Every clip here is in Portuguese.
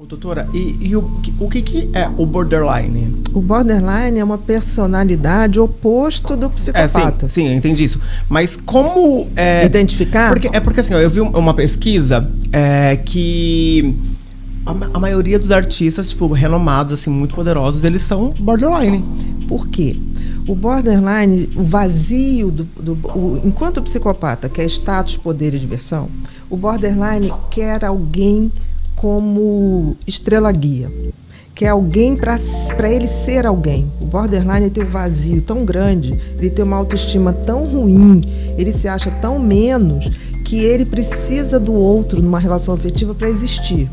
Doutora, e o que é o borderline? O borderline é uma personalidade oposto do psicopata. Sim, eu entendi isso. Mas como... identificar? Porque assim, ó, eu vi uma pesquisa que a maioria dos artistas, tipo, renomados, assim, muito poderosos, eles são borderline. Por quê? O borderline, o vazio, enquanto o psicopata quer status, poder e diversão, o borderline quer alguém como estrela guia, que é alguém para ele ser alguém. O borderline tem um vazio tão grande, ele tem uma autoestima tão ruim, ele se acha tão menos, que ele precisa do outro numa relação afetiva para existir.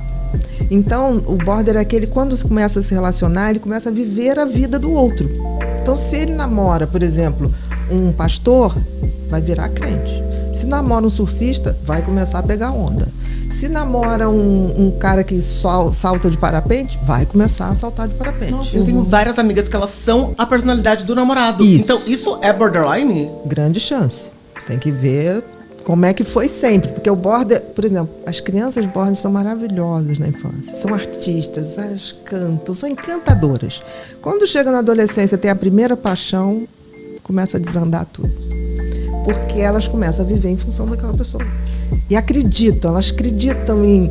Então, o border é aquele, quando começa a se relacionar, ele começa a viver a vida do outro. Então, se ele namora, por exemplo, um pastor, vai virar crente. Se namora um surfista, vai começar a pegar onda. Se namora um cara que salta de parapente, vai começar a saltar de parapente. Nossa, eu tenho várias amigas que elas são a personalidade do namorado. Isso. Então, isso é borderline? Grande chance. Tem que ver como é que foi sempre. Porque o border, por exemplo, as crianças border são maravilhosas na infância. São artistas, elas cantam, são encantadoras. Quando chega na adolescência, tem a primeira paixão, começa a desandar tudo. Porque elas começam a viver em função daquela pessoa. E elas acreditam em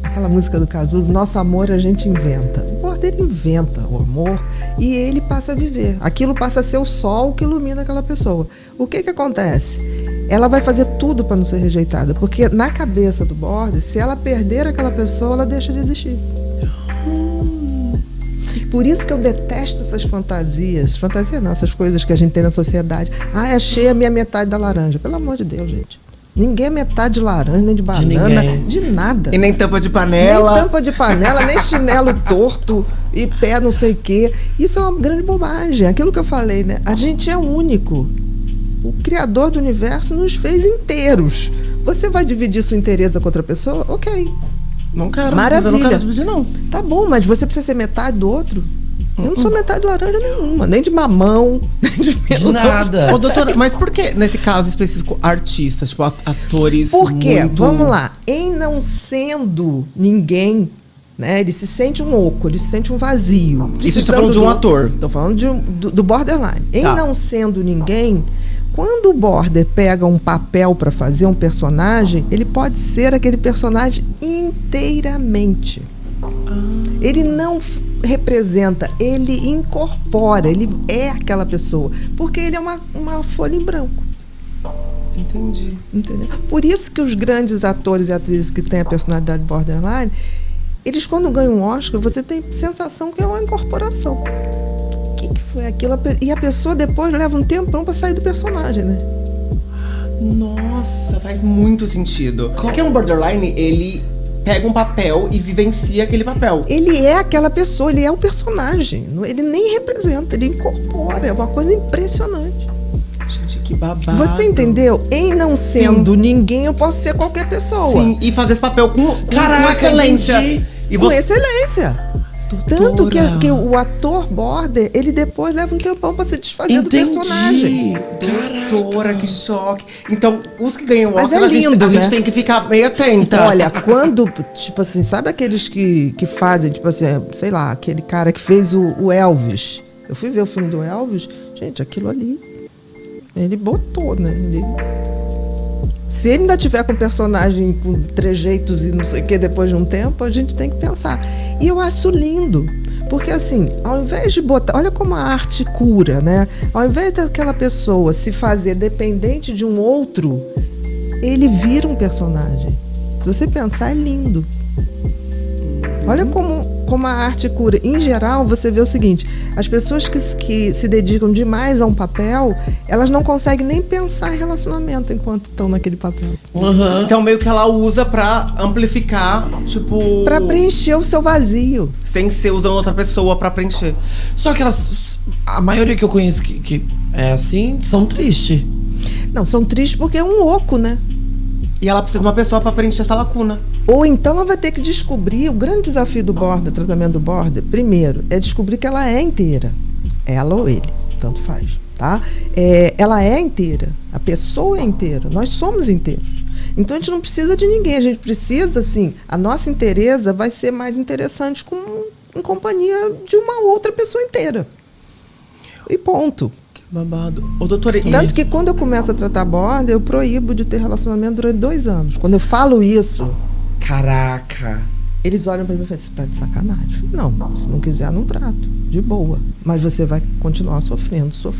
aquela música do Cazuza, nosso amor a gente inventa. O border inventa o amor e ele passa a viver. Aquilo passa a ser o sol que ilumina aquela pessoa. O que acontece? Ela vai fazer tudo para não ser rejeitada, porque na cabeça do border, se ela perder aquela pessoa, ela deixa de existir. Por isso que eu detesto essas fantasias. Fantasia não, essas coisas que a gente tem na sociedade. Achei a minha metade da laranja. Pelo amor de Deus, gente. Ninguém é metade de laranja, nem de banana, de nada. E nem tampa de panela. Nem tampa de panela, nem chinelo torto e pé não sei o quê. Isso é uma grande bobagem. Aquilo que eu falei, né? A gente é único. O Criador do universo nos fez inteiros. Você vai dividir sua inteireza com outra pessoa? Ok. Não quero. Maravilha. Eu não quero dividir, não. Tá bom, mas você precisa ser metade do outro? Eu não sou metade de laranja nenhuma, nem de mamão, nem de nada. Ô, doutora, mas por que, nesse caso específico, artistas, tipo, atores? Por quê? Muito... Vamos lá. Em não sendo ninguém, né? Ele se sente um oco, ele se sente um vazio. Isso você tá falando de um ator? Tô falando do borderline. Em não sendo ninguém, quando o border pega um papel para fazer um personagem, ele pode ser aquele personagem inteiramente. Ele não representa, ele incorpora, ele é aquela pessoa, porque ele é uma folha em branco. Entendi. Entendeu? Por isso que os grandes atores e atrizes que têm a personalidade borderline, eles quando ganham um Oscar, você tem sensação que é uma incorporação. O que foi aquilo? E a pessoa depois leva um tempão para sair do personagem, né? Nossa, faz muito sentido. Porque um borderline, ele pega um papel e vivencia aquele papel. Ele é aquela pessoa, ele é o personagem. Ele nem representa, ele incorpora. É uma coisa impressionante. Gente, que babado. Você entendeu? Em não sendo ninguém, eu posso ser qualquer pessoa. Sim, e fazer esse papel com excelência. Com excelência. Tanto que o ator border, ele depois leva um tempão pra se desfazer do personagem. Doutora, que choque. Então, os que ganham o Oscar, a gente tem que ficar meio atenta. Olha, quando, tipo assim, sabe aqueles que fazem, tipo assim, sei lá, aquele cara que fez o Elvis. Eu fui ver o filme do Elvis, gente, aquilo ali, ele botou, né? Se ele ainda tiver com personagem com trejeitos e não sei o que depois de um tempo, a gente tem que pensar. E eu acho lindo, porque assim, ao invés de botar... Olha como a arte cura, né? Ao invés daquela pessoa se fazer dependente de um outro, ele vira um personagem. Se você pensar, é lindo. Olha como a arte cura. Em geral, você vê o seguinte, as pessoas que se dedicam demais a um papel, elas não conseguem nem pensar em relacionamento enquanto estão naquele papel. Então, meio que ela usa pra amplificar, tipo... Pra preencher o seu vazio. Sem ser usando outra pessoa pra preencher. Só que a maioria que eu conheço que é assim, são tristes. Não, são tristes porque é um oco, né? E ela precisa de uma pessoa pra preencher essa lacuna. Ou então ela vai ter que descobrir, o grande desafio do border, tratamento do border, primeiro, é descobrir que ela é inteira. Ela ou ele, tanto faz, tá? Ela é inteira, a pessoa é inteira, nós somos inteiros. Então a gente não precisa de ninguém, a gente precisa, assim, a nossa inteireza vai ser mais interessante em companhia de uma outra pessoa inteira. E ponto. Que babado. Ô, doutora, Tanto que quando eu começo a tratar border, eu proíbo de ter relacionamento durante 2 anos. Quando eu falo isso, Caraca. eles olham pra mim e falam, você tá de sacanagem. Eu falei, não, se não quiser, não trato. De boa. Mas você vai continuar sofrendo. Isso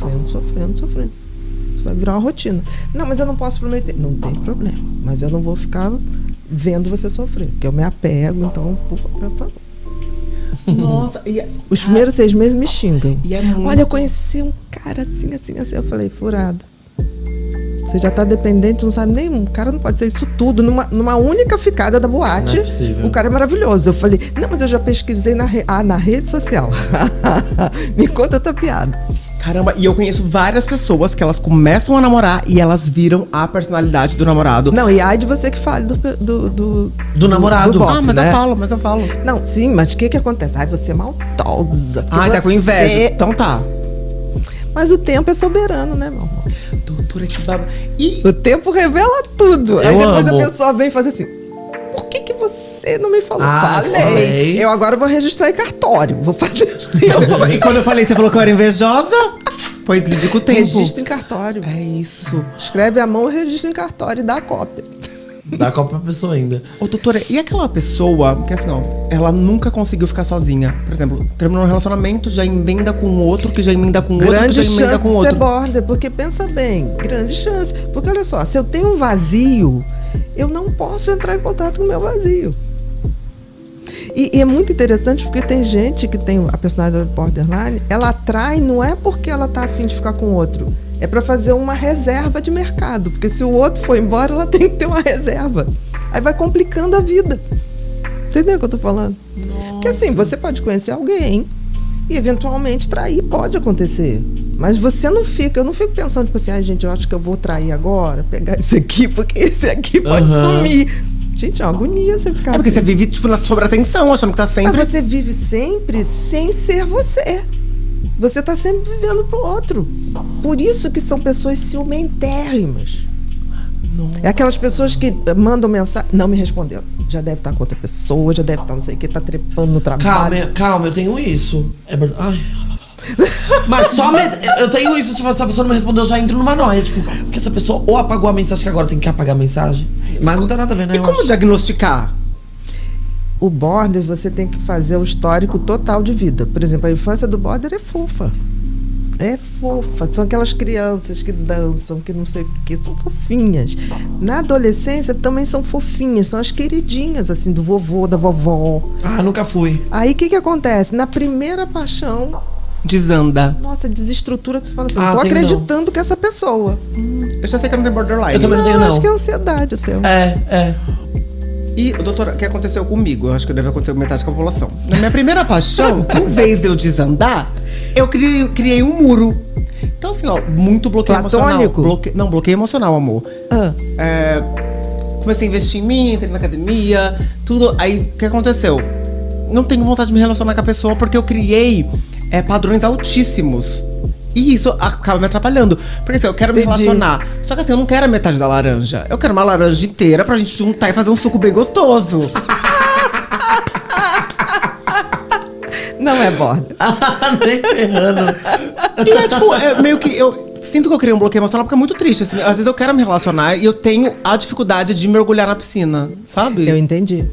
vai virar uma rotina. Não, mas eu não posso prometer. Não tem problema. Mas eu não vou ficar vendo você sofrer. Porque eu me apego, então, por favor. Nossa, Os primeiros 6 meses me xingam. E é muito... Olha, eu conheci um cara assim. Eu falei, furada. Você já tá dependente, não sabe nem. O cara não pode ser isso tudo numa única ficada da boate. Não é possível. O cara é maravilhoso. Eu falei, não, mas eu já pesquisei na rede social. Me conta outra piada. Caramba, e eu conheço várias pessoas que elas começam a namorar e elas viram a personalidade do namorado. Não, e ai de você que fale Do namorado. do bofe, Mas né? eu falo. Não, sim, mas o que acontece? Ai, você é maldosa. Ai, tá com inveja. Você- Então tá. Mas o tempo é soberano, né, meu amor? Doutora, que baba. E O tempo revela tudo. Aí Eu depois amo. a pessoa vem e faz assim. Por que você não me falou? Ah, Falei. falei. Eu agora vou registrar em cartório. Vou fazer. e quando eu falei, você falou que eu era invejosa? Pois lide com o tempo. Registro em cartório. É isso. Escreve a mão e registra em cartório e dá a cópia. Dá a copa pra pessoa ainda. Ô, doutora, e aquela pessoa que assim, ó, ela nunca conseguiu ficar sozinha? Por exemplo, terminou um relacionamento, já emenda com o outro, que já emenda com o outro, que Grande já emenda chance com o de ser outro. border, porque pensa bem, grande chance. Porque olha só, se eu tenho um vazio, eu não posso entrar em contato com o meu vazio. E é muito interessante porque tem gente que tem a personalidade borderline, ela atrai não é porque ela tá afim de ficar com o outro, é para fazer uma reserva de mercado, porque se o outro for embora, ela tem que ter uma reserva. Aí vai complicando a vida. Entendeu o que eu tô falando? Porque assim, você pode conhecer alguém e eventualmente trair, pode acontecer. Mas você não fica, eu não fico pensando, tipo assim, ai gente, eu acho que eu vou trair agora, pegar esse aqui, porque esse aqui pode sumir. Gente, é uma agonia você ficar É porque assim. você vive, tipo, na sobreatenção, achando que tá sempre... Mas você vive sempre sem ser você. Você tá sempre vivendo pro outro. Por isso que são pessoas ciumentérrimas. É aquelas pessoas que mandam mensagem, não me respondeu. Já deve estar com outra pessoa, já deve estar não sei o que, tá trepando no trabalho. Calma, eu tenho isso. Ai. Mas eu tenho isso, tipo, se a pessoa não me respondeu, eu já entro numa noia. Tipo, porque essa pessoa ou apagou a mensagem que agora tem que apagar a mensagem. Mas não tem nada a ver, né? E eu como acho. diagnosticar? O border, você tem que fazer o histórico total de vida. Por exemplo, a infância do border é fofa. É fofa. São aquelas crianças que dançam, que não sei o que, são fofinhas. Na adolescência também são fofinhas, são as queridinhas, assim, do vovô, da vovó. Ah, nunca fui. Aí o que acontece? Na primeira paixão, Desanda. nossa, desestrutura que você fala assim, Ah, tô tenho acreditando que essa pessoa. Eu já sei que eu não tenho borderline. Eu também não tenho, não. Acho que é ansiedade o teu. É. E, doutora, o que aconteceu comigo? Eu acho que deve acontecer com metade da população. Na minha primeira paixão, em vez de eu desandar, eu criei um muro. Então, assim, ó, muito bloqueio Platônico? emocional. Bloqueio emocional, amor. Ah, Comecei a investir em mim, entrei na academia, tudo. Aí, o que aconteceu? Não tenho vontade de me relacionar com a pessoa porque eu criei padrões altíssimos. E isso acaba me atrapalhando. Porque assim, eu quero me Entendi. relacionar. Só que assim, eu não quero a metade da laranja. Eu quero uma laranja inteira pra gente juntar e fazer um suco bem gostoso. não é border. Nem ferrando. E é tipo, meio que eu sinto que eu criei um bloqueio emocional porque é muito triste. Assim, às vezes eu quero me relacionar e eu tenho a dificuldade de mergulhar na piscina, sabe? Eu entendi.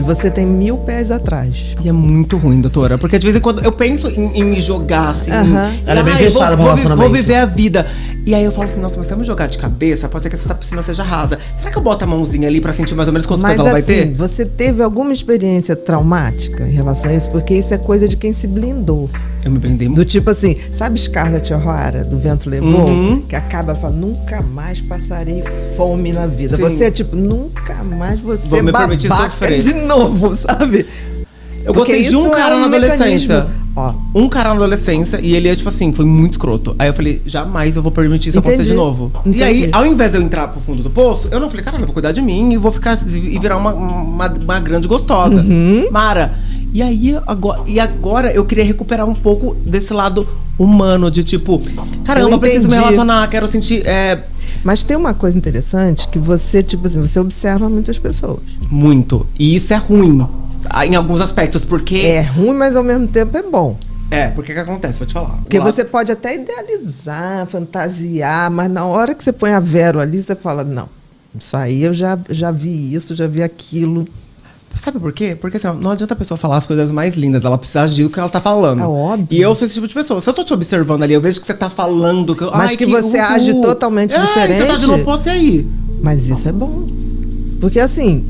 Você tem 1000 pés atrás. E é muito ruim, doutora. Porque de vez em quando eu penso em me jogar, assim. Aham. Ela é bem eu fechada pro relacionamento. Vou viver a vida. E aí eu falo assim, nossa, mas se eu me jogar de cabeça, pode ser que essa piscina seja rasa. Será que eu boto a mãozinha ali pra sentir mais ou menos quantos Mas pés ela vai assim, ter? você teve alguma experiência traumática em relação a isso? Porque isso é coisa de quem se blindou. Eu me prendei muito. Do tipo assim, sabe Scarlett O'Hara, do Vento Levou? Uhum. Que acaba falando, nunca mais passarei fome na vida. Sim. Você é tipo, nunca mais você Vou me permitir babaca sofrer. de novo, sabe? Eu Porque gostei de um isso cara é na adolescência. mecanismo. Ó, Um cara na adolescência e ele é tipo assim, foi muito escroto. Aí eu falei, jamais eu vou permitir isso acontecer Entendi. de novo. Entendi. E aí, ao invés de eu entrar pro fundo do poço, eu não falei, caralho, eu vou cuidar de mim e vou ficar e virar uma grande gostosa. Uhum. Mara. E aí, agora eu queria recuperar um pouco desse lado humano, de tipo, caramba, eu preciso me entendi. relacionar, quero sentir. Mas tem uma coisa interessante que você, tipo assim, você observa muitas pessoas. Muito. E isso é ruim. Em alguns aspectos, porque... É ruim, mas ao mesmo tempo é bom. Porque que acontece? Vou te falar. Porque você pode até idealizar, fantasiar, mas na hora que você põe a Vero ali, você fala, não, isso aí eu já vi isso, já vi aquilo. Sabe por quê? Porque assim, não adianta a pessoa falar as coisas mais lindas, ela precisa agir o que ela tá falando. É óbvio. E eu sou esse tipo de pessoa. Se eu tô te observando ali, eu vejo que você tá falando... Mas que você age totalmente diferente. Você tá de oposto aí. Mas isso é bom. Porque assim,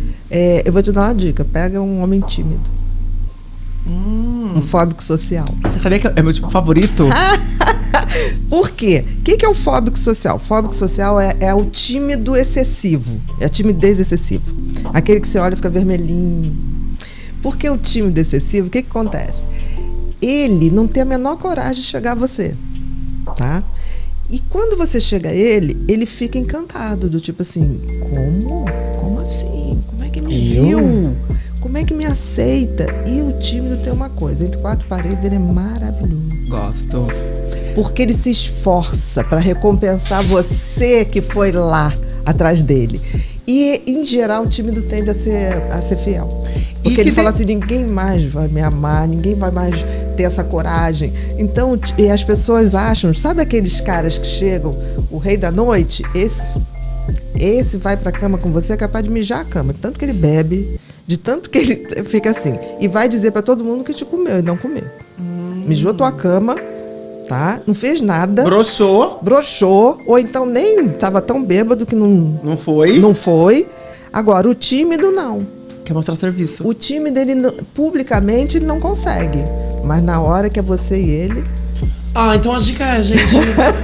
eu vou te dar uma dica. Pega um homem tímido. Um fóbico social. Você sabia que é meu tipo favorito? Por quê? O que é o fóbico social? O fóbico social é o tímido excessivo. É a timidez excessiva. Aquele que você olha e fica vermelhinho. Por que o tímido excessivo? O que acontece? Ele não tem a menor coragem de chegar a você. Tá? E quando você chega a ele, ele fica encantado. Do tipo assim, como? Como assim? Como é que me viu? Como é que me aceita? E o tímido tem uma coisa, entre quatro paredes ele é maravilhoso. Gosto. Porque ele se esforça para recompensar você que foi lá atrás dele. E, em geral, o tímido tende a ser fiel. Porque ele fala assim, ninguém mais vai me amar, ninguém vai mais ter essa coragem. Então, e as pessoas acham, sabe aqueles caras que chegam, o rei da noite? Esse vai pra cama com você é capaz de mijar a cama. Tanto que ele bebe, de tanto que ele fica assim. E vai dizer pra todo mundo que te comeu e não comeu. Mijou tua cama, tá? Não fez nada. Broxou. Ou então nem tava tão bêbado que não foi. Não foi. Agora, o tímido não. Quer mostrar serviço. O tímido, publicamente, ele não consegue. Mas na hora que é você e ele... então a dica é, gente,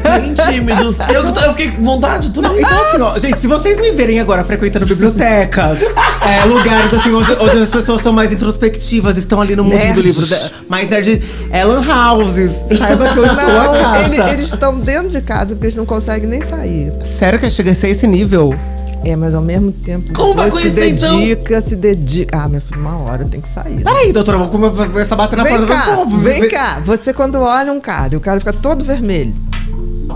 peguem tímidos. Eu fiquei com vontade também. Então assim, ó, gente, se vocês me verem agora frequentando bibliotecas, lugares assim, onde as pessoas são mais introspectivas, estão ali no mundo do livro, mais nerd, lan houses, saiba que eu estou a casa. Eles estão dentro de casa, porque eles não conseguem nem sair. Sério que chega a ser esse nível? Mas ao mesmo tempo... Como vai conhecer, se dedica. Minha filha, uma hora tem que sair. Peraí, doutora, vou começar a bater na porta do povo. Vem cá, você quando olha um cara e o cara fica todo vermelho.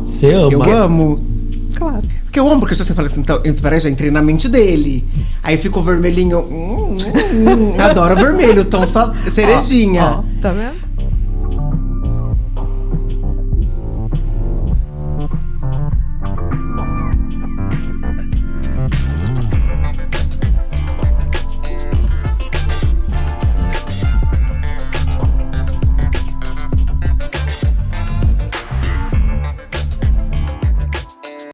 Você ama? Eu amo. Claro. Porque eu amo, porque você fala assim, então, peraí, já entrei na mente dele. Aí ficou vermelhinho. Adoro vermelho, tons cerejinha. Tá vendo?